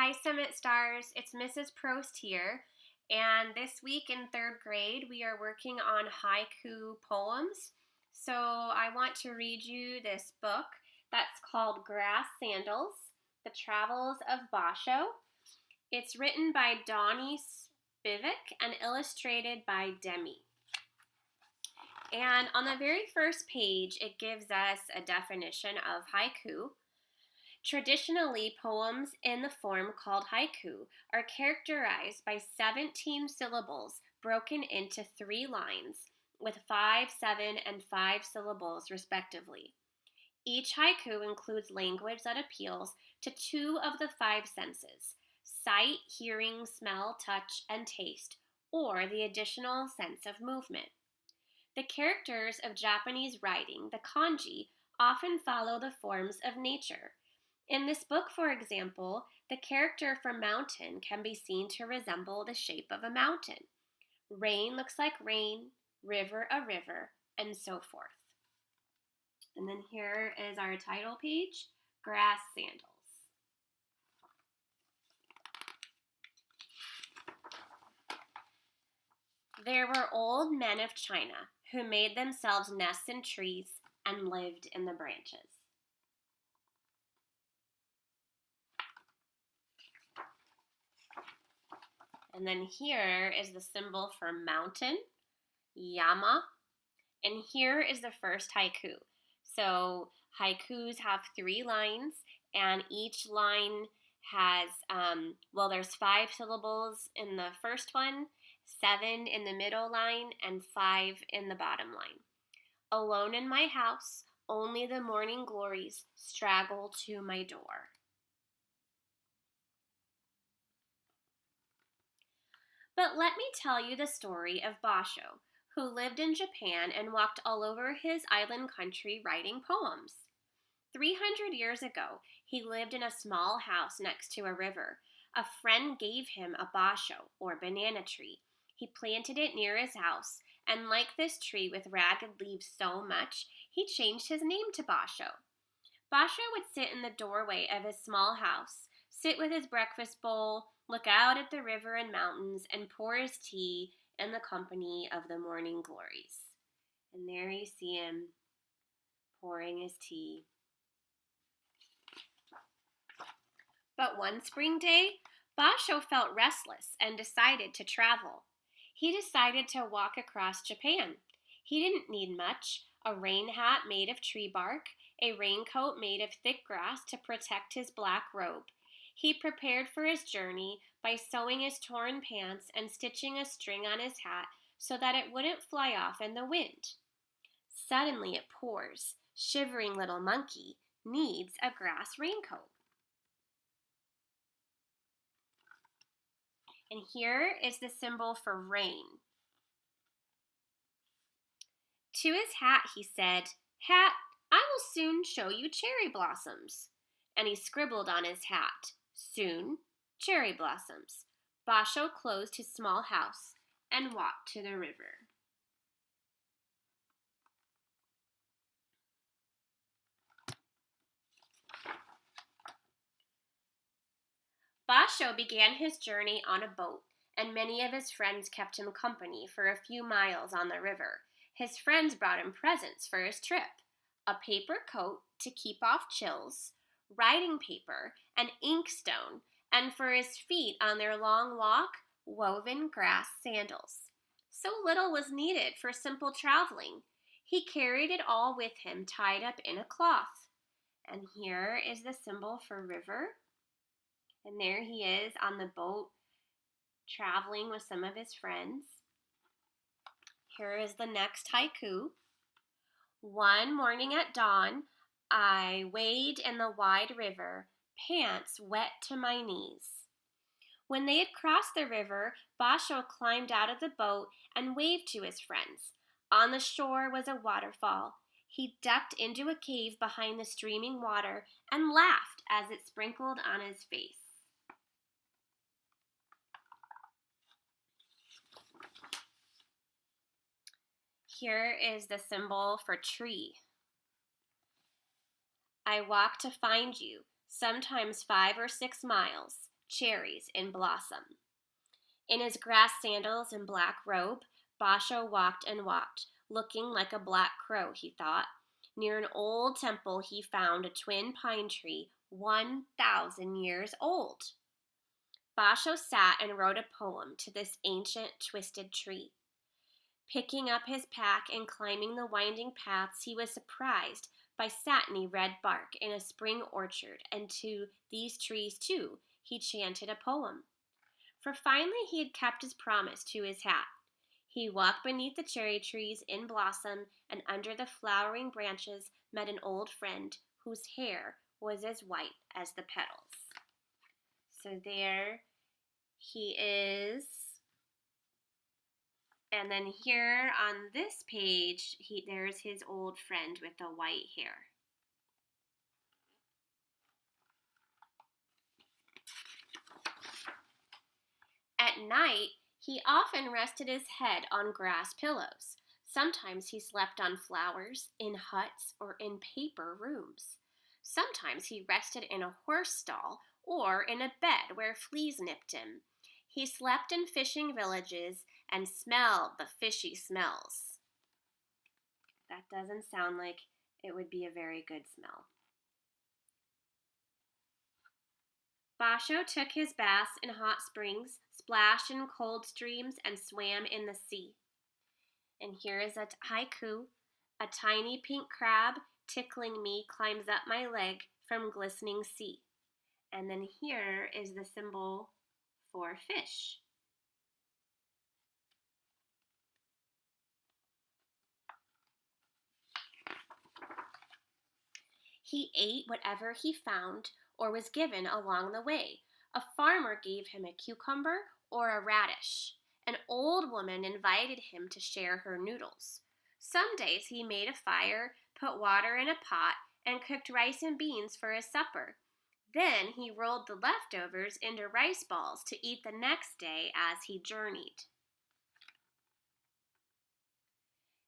Hi, Summit Stars. It's Mrs. Prost here. And this week in third grade, we are working on haiku poems. So I want to read you this book that's called Grass Sandals, The Travels of Basho. It's written by Donnie Spivak and illustrated by Demi. And on the very first page, it gives us a definition of haiku. Traditionally, poems in the form called haiku are characterized by 17 syllables broken into 3 lines with 5, 7, and 5 syllables respectively. Each haiku includes language that appeals to 2 of the 5 senses: sight, hearing, smell, touch, and taste, or the additional sense of movement. The characters of Japanese writing, the kanji, often follow the forms of nature. In this book, for example, the character for mountain can be seen to resemble the shape of a mountain. Rain looks like rain, river a river, and so forth. And then here is our title page, Grass Sandals. There were old men of China who made themselves nests in trees and lived in the branches. And then here is the symbol for mountain, yama. And here is the first haiku. So haikus have 3 lines, and each line has, there's 5 syllables in the first one, 7 in the middle line, and 5 in the bottom line. Alone in my house, only the morning glories straggle to my door. But let me tell you the story of Basho, who lived in Japan and walked all over his island country writing poems. 300 years ago, he lived in a small house next to a river. A friend gave him a basho, or banana tree. He planted it near his house, and liked this tree with ragged leaves so much, he changed his name to Basho. Basho would sit in the doorway of his small house, sit with his breakfast bowl, look out at the river and mountains, and pour his tea in the company of the morning glories. And there you see him pouring his tea. But one spring day, Basho felt restless and decided to travel. He decided to walk across Japan. He didn't need much: a rain hat made of tree bark, a raincoat made of thick grass to protect his black robe. He prepared for his journey by sewing his torn pants and stitching a string on his hat so that it wouldn't fly off in the wind. Suddenly it pours. Shivering little monkey needs a grass raincoat. And here is the symbol for rain. To his hat he said, "Hat, I will soon show you cherry blossoms." And he scribbled on his hat, "Soon, cherry blossoms." Basho closed his small house and walked to the river. Basho began his journey on a boat, and many of his friends kept him company for a few miles on the river. His friends brought him presents for his trip: a paper coat to keep off chills, writing paper, an inkstone, and for his feet on their long walk, woven grass sandals. So little was needed for simple traveling. He carried it all with him tied up in a cloth. And here is the symbol for river. And there he is on the boat traveling with some of his friends. Here is the next haiku. One morning at dawn, I wade in the wide river, pants wet to my knees. When they had crossed the river, Basho climbed out of the boat and waved to his friends. On the shore was a waterfall. He ducked into a cave behind the streaming water and laughed as it sprinkled on his face. Here is the symbol for tree. I walk to find you, sometimes 5 or 6 miles. cherries in blossom. In his grass sandals and black robe, Basho walked and walked, looking like a black crow, he thought. Near an old temple, he found a twin pine tree 1,000 years old. Basho sat and wrote a poem to this ancient, twisted tree. Picking up his pack and climbing the winding paths, he was surprised by satiny red bark in a spring orchard, and to these trees, too, he chanted a poem. For finally he had kept his promise to his hat. He walked beneath the cherry trees in blossom, and under the flowering branches met an old friend whose hair was as white as the petals. So there he is. And then here on this page, there's his old friend with the white hair. At night, he often rested his head on grass pillows. Sometimes he slept on flowers, in huts, or in paper rooms. Sometimes he rested in a horse stall or in a bed where fleas nipped him. He slept in fishing villages and smelled the fishy smells. That doesn't sound like it would be a very good smell. Basho took his baths in hot springs, splashed in cold streams, and swam in the sea. And here is a haiku. A tiny pink crab tickling me climbs up my leg from glistening sea. And then here is the symbol for fish. He ate whatever he found or was given along the way. A farmer gave him a cucumber or a radish. An old woman invited him to share her noodles. Some days he made a fire, put water in a pot, and cooked rice and beans for his supper. Then he rolled the leftovers into rice balls to eat the next day as he journeyed.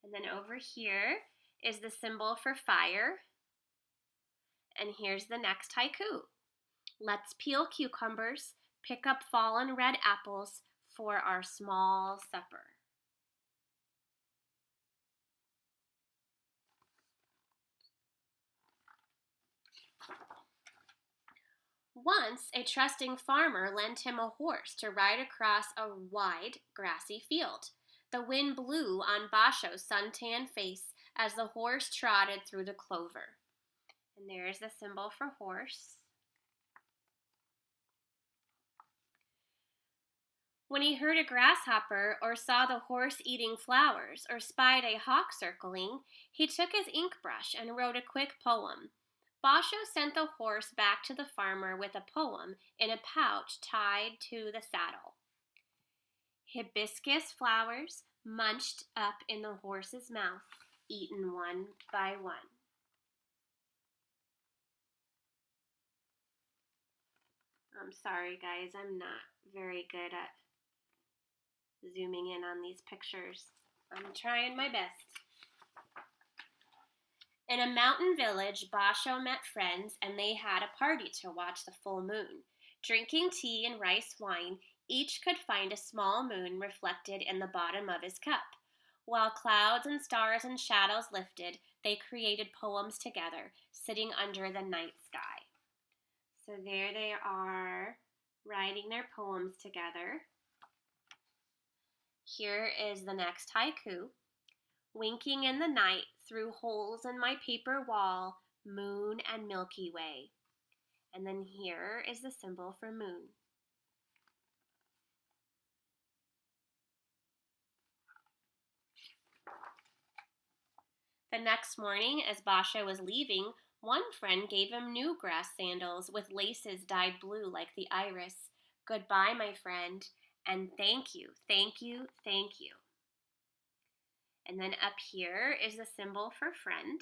And then over here is the symbol for fire. And here's the next haiku. Let's peel cucumbers, pick up fallen red apples for our small supper. Once, a trusting farmer lent him a horse to ride across a wide, grassy field. The wind blew on Basho's suntanned face as the horse trotted through the clover. And there's the symbol for horse. When he heard a grasshopper or saw the horse eating flowers or spied a hawk circling, he took his ink brush and wrote a quick poem. Basho sent the horse back to the farmer with a poem in a pouch tied to the saddle. Hibiscus flowers munched up in the horse's mouth, eaten one by one. I'm sorry, guys, I'm not very good at zooming in on these pictures. I'm trying my best. In a mountain village, Basho met friends and they had a party to watch the full moon. Drinking tea and rice wine, each could find a small moon reflected in the bottom of his cup. While clouds and stars and shadows lifted, they created poems together, sitting under the night sky. So there they are, writing their poems together. Here is the next haiku. Winking in the night through holes in my paper wall, moon and Milky Way. And then here is the symbol for moon. The next morning, as Basho was leaving, one friend gave him new grass sandals with laces dyed blue like the iris. Goodbye, my friend, and thank you, thank you, thank you. And then up here is the symbol for friend.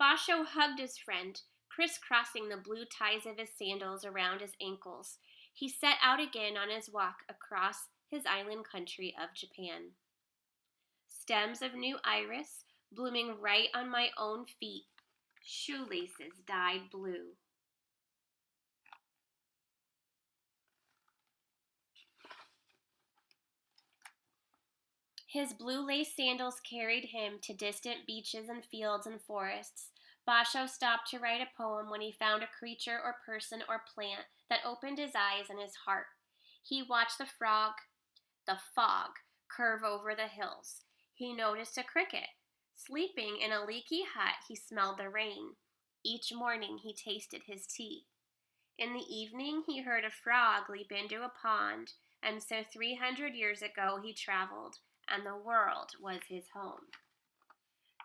Basho hugged his friend, crisscrossing the blue ties of his sandals around his ankles. He set out again on his walk across his island country of Japan. Stems of new iris blooming right on my own feet, shoelaces dyed blue. His blue lace sandals carried him to distant beaches and fields and forests. Basho stopped to write a poem when he found a creature or person or plant that opened his eyes and his heart. He watched the fog, curve over the hills. He noticed a cricket. Sleeping in a leaky hut, he smelled the rain. Each morning he tasted his tea. In the evening he heard a frog leap into a pond, and so 300 years ago he traveled, and the world was his home.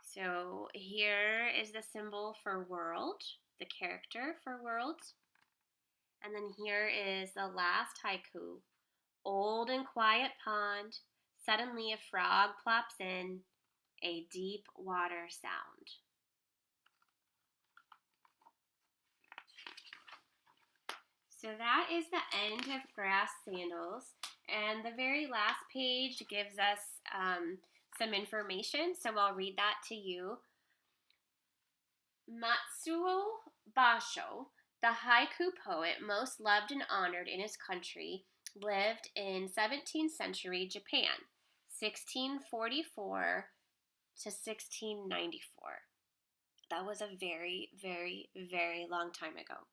So here is the symbol for world, the character for world. And then here is the last haiku. Old and quiet pond, suddenly a frog plops in, a deep water sound. So that is the end of Grass Sandals. And the very last page gives us some information, so I'll read that to you. Matsuo Basho, the haiku poet most loved and honored in his country, lived in 17th century Japan, 1644 to 1694. That was a very, very, very long time ago.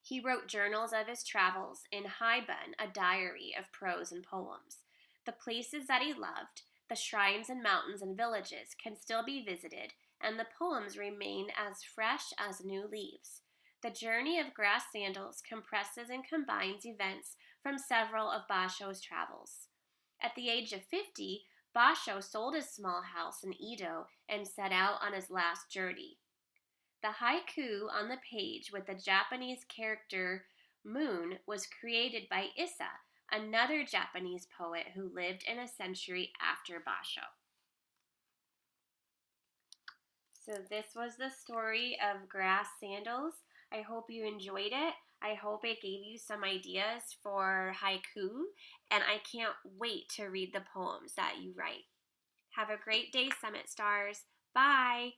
He wrote journals of his travels in Haibun, a diary of prose and poems. The places that he loved, the shrines and mountains and villages, can still be visited, and the poems remain as fresh as new leaves. The journey of Grass Sandals compresses and combines events from several of Basho's travels. At the age of 50, Basho sold his small house in Edo and set out on his last journey. The haiku on the page with the Japanese character moon was created by Issa, another Japanese poet who lived in a century after Basho. So this was the story of Grass Sandals. I hope you enjoyed it. I hope it gave you some ideas for haiku, and I can't wait to read the poems that you write. Have a great day, Summit Stars. Bye!